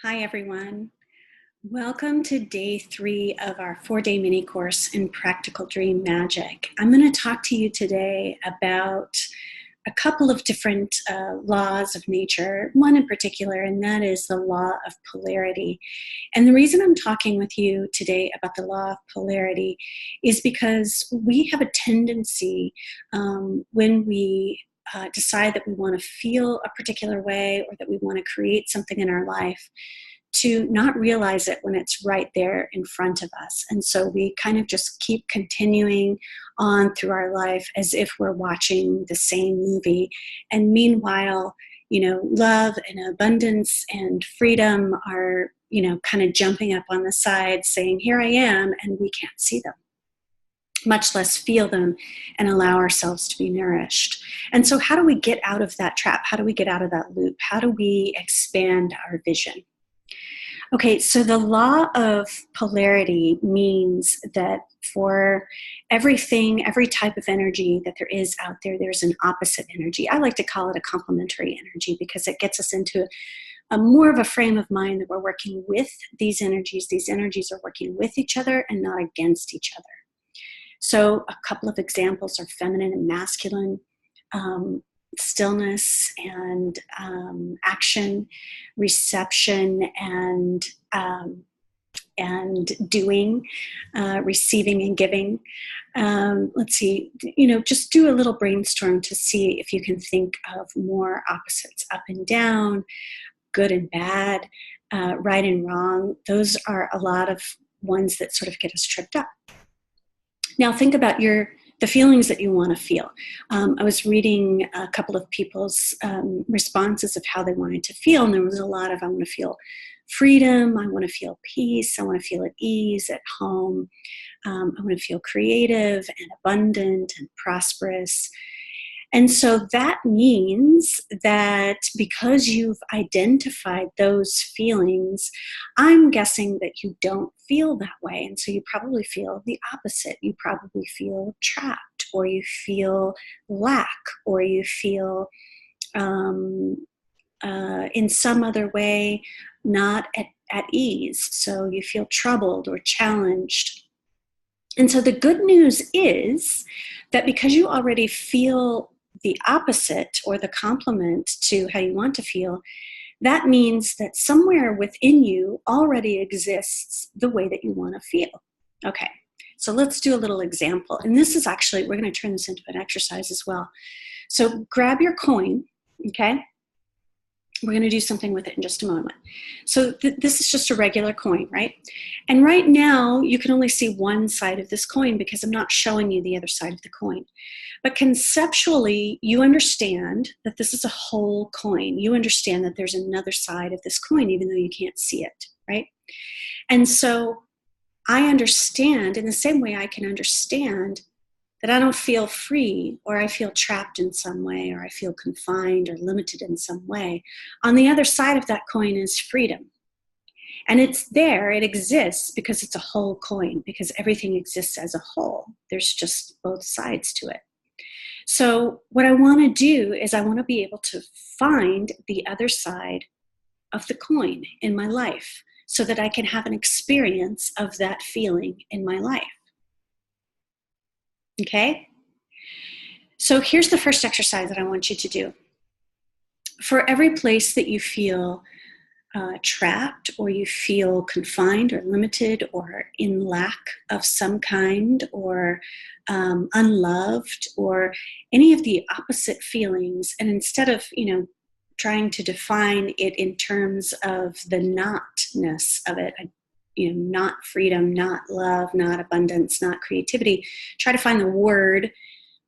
Hi, everyone. Welcome to day 3 of our 4-day mini course in Practical Dream Magic. I'm going to talk to you today about a couple of different laws of nature, one in particular, and that is the law of polarity. And the reason I'm talking with you today about the law of polarity is because we have a tendency when we decide that we want to feel a particular way or that we want to create something in our life to not realize it when it's right there in front of us. And so we kind of just keep continuing on through our life as if we're watching the same movie. And meanwhile, love and abundance and freedom are, kind of jumping up on the side saying, here I am, and we can't see them, much less feel them and allow ourselves to be nourished. And so how do we get out of that trap? How do we get out of that loop? How do we expand our vision? Okay, so the law of polarity means that for everything, every type of energy that there is out there, there's an opposite energy. I like to call it a complementary energy because it gets us into a more of a frame of mind that we're working with these energies. These energies are working with each other and not against each other. So a couple of examples are feminine and masculine, stillness and action, reception and doing, receiving and giving. Let's see, just do a little brainstorm to see if you can think of more opposites: up and down, good and bad, right and wrong. Those are a lot of ones that sort of get us tripped up. Now think about the feelings that you want to feel. I was reading a couple of people's responses of how they wanted to feel, and there was a lot of, I want to feel freedom, I want to feel peace, I want to feel at ease, at home, I want to feel creative and abundant and prosperous. And so that means that because you've identified those feelings, I'm guessing that you don't feel that way. And so you probably feel the opposite. You probably feel trapped, or you feel lack, or you feel in some other way not at ease. So you feel troubled or challenged. And so the good news is that because you already feel the opposite or the complement to how you want to feel, that means that somewhere within you already exists the way that you want to feel. Okay, so let's do a little example. And this is actually, we're going to turn this into an exercise as well. So grab your coin, okay? We're going to do something with it in just a moment. So this is just a regular coin, right? And right now, you can only see one side of this coin because I'm not showing you the other side of the coin. But conceptually, you understand that this is a whole coin. You understand that there's another side of this coin, even though you can't see it, right? And so I understand, in the same way I can understand that I don't feel free, or I feel trapped in some way, or I feel confined or limited in some way. On the other side of that coin is freedom. And it's there, it exists because it's a whole coin, because everything exists as a whole. There's just both sides to it. So what I want to do is I want to be able to find the other side of the coin in my life so that I can have an experience of that feeling in my life. Okay? So here's the first exercise that I want you to do. For every place that you feel trapped, or you feel confined or limited or in lack of some kind, or unloved, or any of the opposite feelings, and instead of trying to define it in terms of the notness of it, not freedom, not love, not abundance, not creativity, try to find the word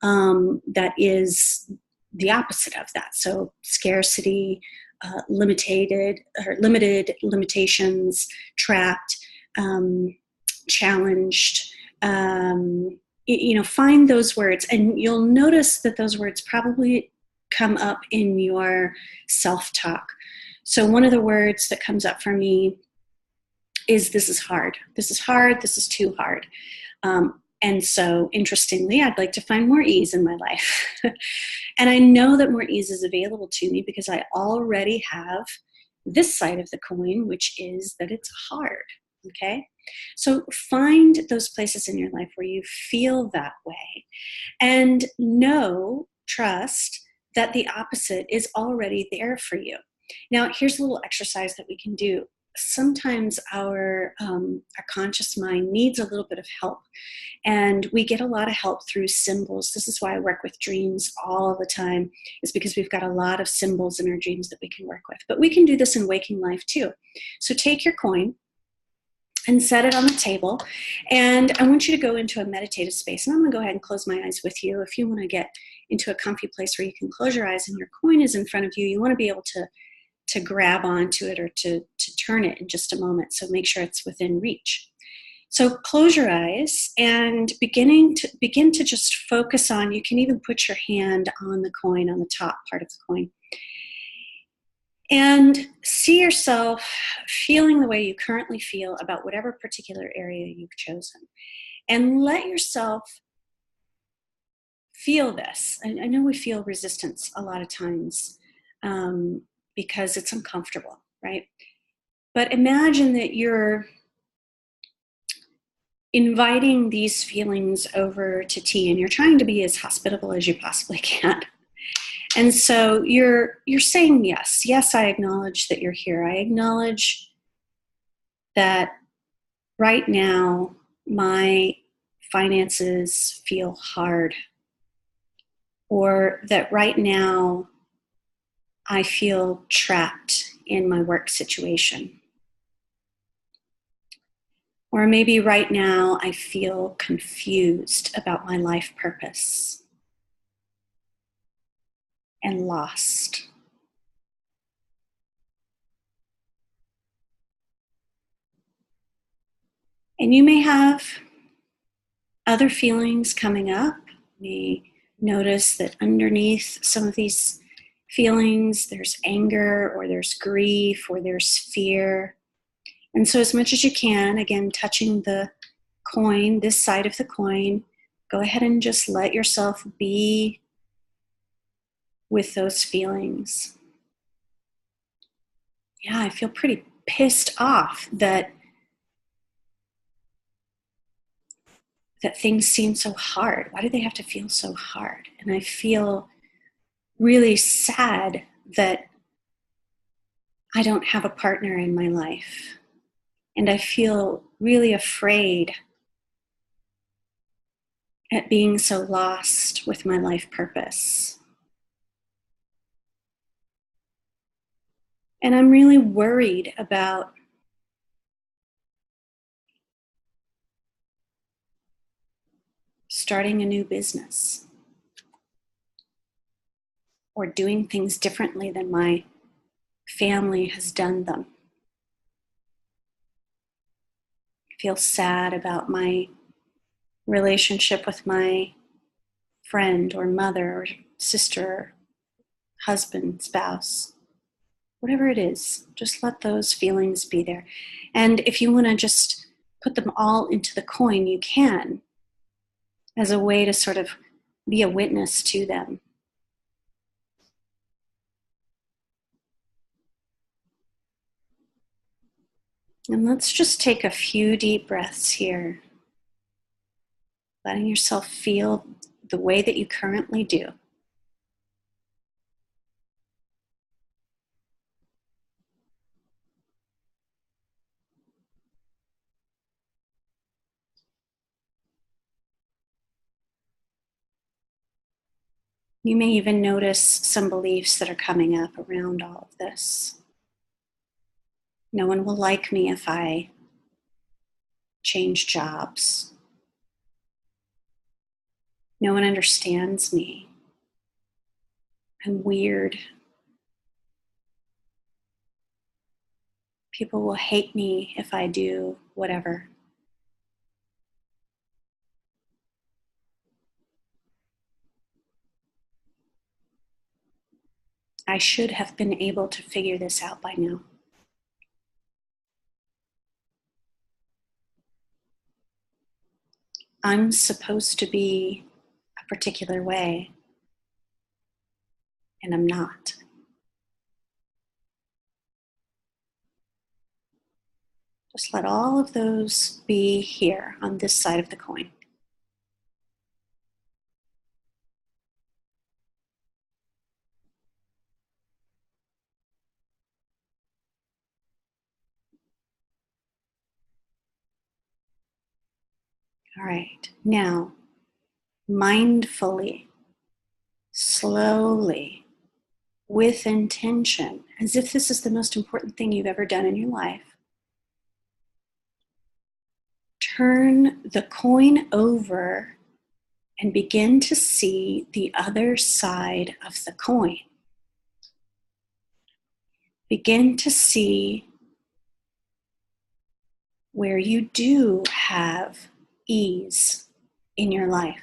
that is the opposite of that. So scarcity, limited, limitations, trapped, challenged. Find those words, and you'll notice that those words probably come up in your self-talk. So one of the words that comes up for me is, this is hard. This is hard. This is too hard. And so, interestingly, I'd like to find more ease in my life. And I know that more ease is available to me because I already have this side of the coin, which is that it's hard. Okay? So find those places in your life where you feel that way and trust that the opposite is already there for you. Now, here's a little exercise that we can do. Sometimes our conscious mind needs a little bit of help, and we get a lot of help through symbols. This is why I work with dreams all the time, is because we've got a lot of symbols in our dreams that we can work with. But we can do this in waking life too. So take your coin and set it on the table, and I want you to go into a meditative space. And I'm going to go ahead and close my eyes with you. If you want to get into a comfy place where you can close your eyes and your coin is in front of you, you want to be able to grab onto it or to turn it in just a moment. So make sure it's within reach. So close your eyes and begin to just focus on, you can even put your hand on the coin, on the top part of the coin. And see yourself feeling the way you currently feel about whatever particular area you've chosen. And let yourself feel this. I know we feel resistance a lot of times because it's uncomfortable, right? But imagine that you're inviting these feelings over to tea, and you're trying to be as hospitable as you possibly can. And so you're saying yes. Yes, I acknowledge that you're here. I acknowledge that right now my finances feel hard, or that right now I feel trapped in my work situation. Or maybe right now I feel confused about my life purpose and lost. And you may have other feelings coming up. You may notice that underneath some of these feelings, there's anger, or there's grief, or there's fear. And so as much as you can, again, touching the coin, this side of the coin, go ahead and just let yourself be with those feelings. Yeah, I feel pretty pissed off that things seem so hard. Why do they have to feel so hard? And I feel really sad that I don't have a partner in my life. And I feel really afraid at being so lost with my life purpose. And I'm really worried about starting a new business or doing things differently than my family has done them. I feel sad about my relationship with my friend or mother or sister, husband, spouse, whatever it is. Just let those feelings be there. And if you want to just put them all into the coin, you can, as a way to sort of be a witness to them. And let's just take a few deep breaths here, letting yourself feel the way that you currently do. You may even notice some beliefs that are coming up around all of this. No one will like me if I change jobs. No one understands me. I'm weird. People will hate me if I do whatever. I should have been able to figure this out by now. I'm supposed to be a particular way, and I'm not. Just let all of those be here on this side of the coin. All right, now mindfully, slowly, with intention, as if this is the most important thing you've ever done in your life, turn the coin over and begin to see the other side of the coin. Begin to see where you do have ease in your life.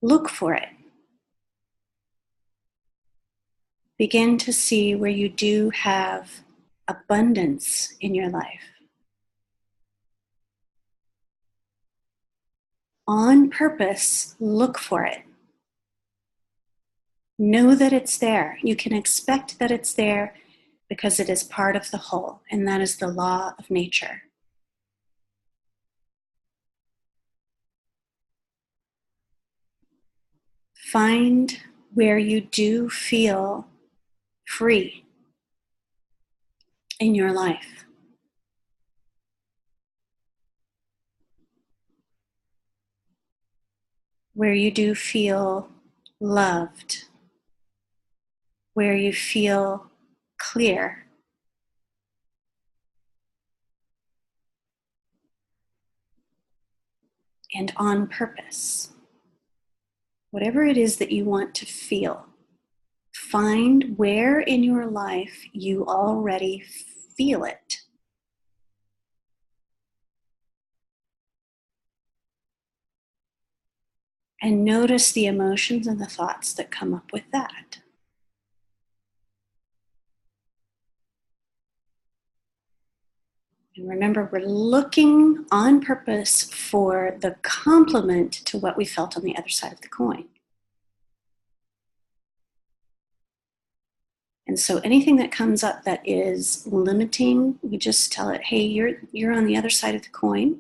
Look for it. Begin to see where you do have abundance in your life. On purpose, look for it. Know that it's there. You can expect that it's there because it is part of the whole, and that is the law of nature. Find where you do feel free in your life. Where you do feel loved. Where you feel clear. And on purpose. Whatever it is that you want to feel, find where in your life you already feel it. And notice the emotions and the thoughts that come up with that. And remember, we're looking on purpose for the complement to what we felt on the other side of the coin. And so anything that comes up that is limiting, we just tell it, hey, you're on the other side of the coin.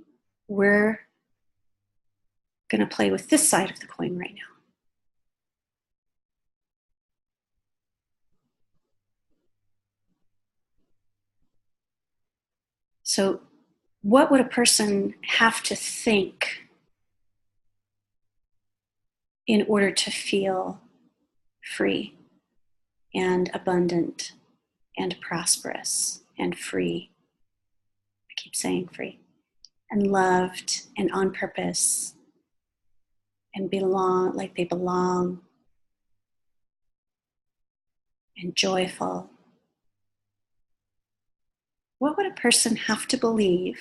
We're going to play with this side of the coin right now. So what would a person have to think in order to feel free and abundant and prosperous and free? I keep saying free. And loved and on purpose and belong like they belong and joyful. What would a person have to believe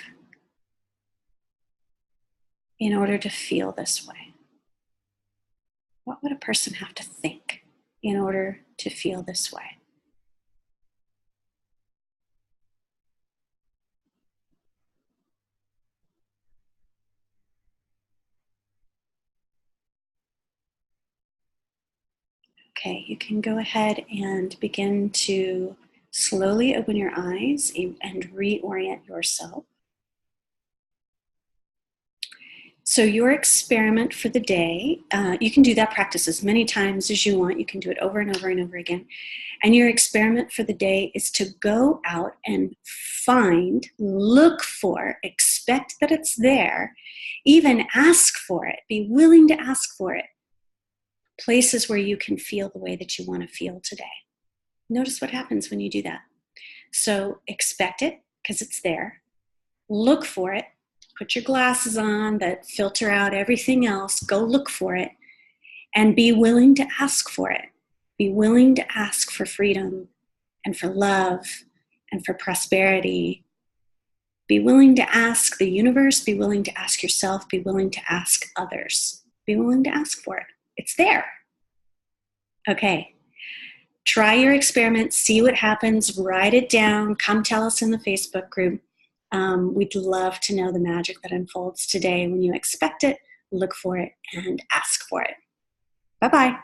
in order to feel this way? What would a person have to think in order to feel this way? Okay, you can go ahead and begin to slowly open your eyes and reorient yourself. So your experiment for the day, you can do that practice as many times as you want. You can do it over and over and over again. And your experiment for the day is to go out and find, look for, expect that it's there, even ask for it, be willing to ask for it. Places where you can feel the way that you want to feel today. Notice what happens when you do that. So expect it because it's there. Look for it. Put your glasses on that filter out everything else. Go look for it and be willing to ask for it. Be willing to ask for freedom and for love and for prosperity. Be willing to ask the universe. Be willing to ask yourself. Be willing to ask others. Be willing to ask for it. It's there. Okay. Try your experiment, see what happens, write it down, come tell us in the Facebook group. We'd love to know the magic that unfolds today when you expect it, look for it, and ask for it. Bye-bye.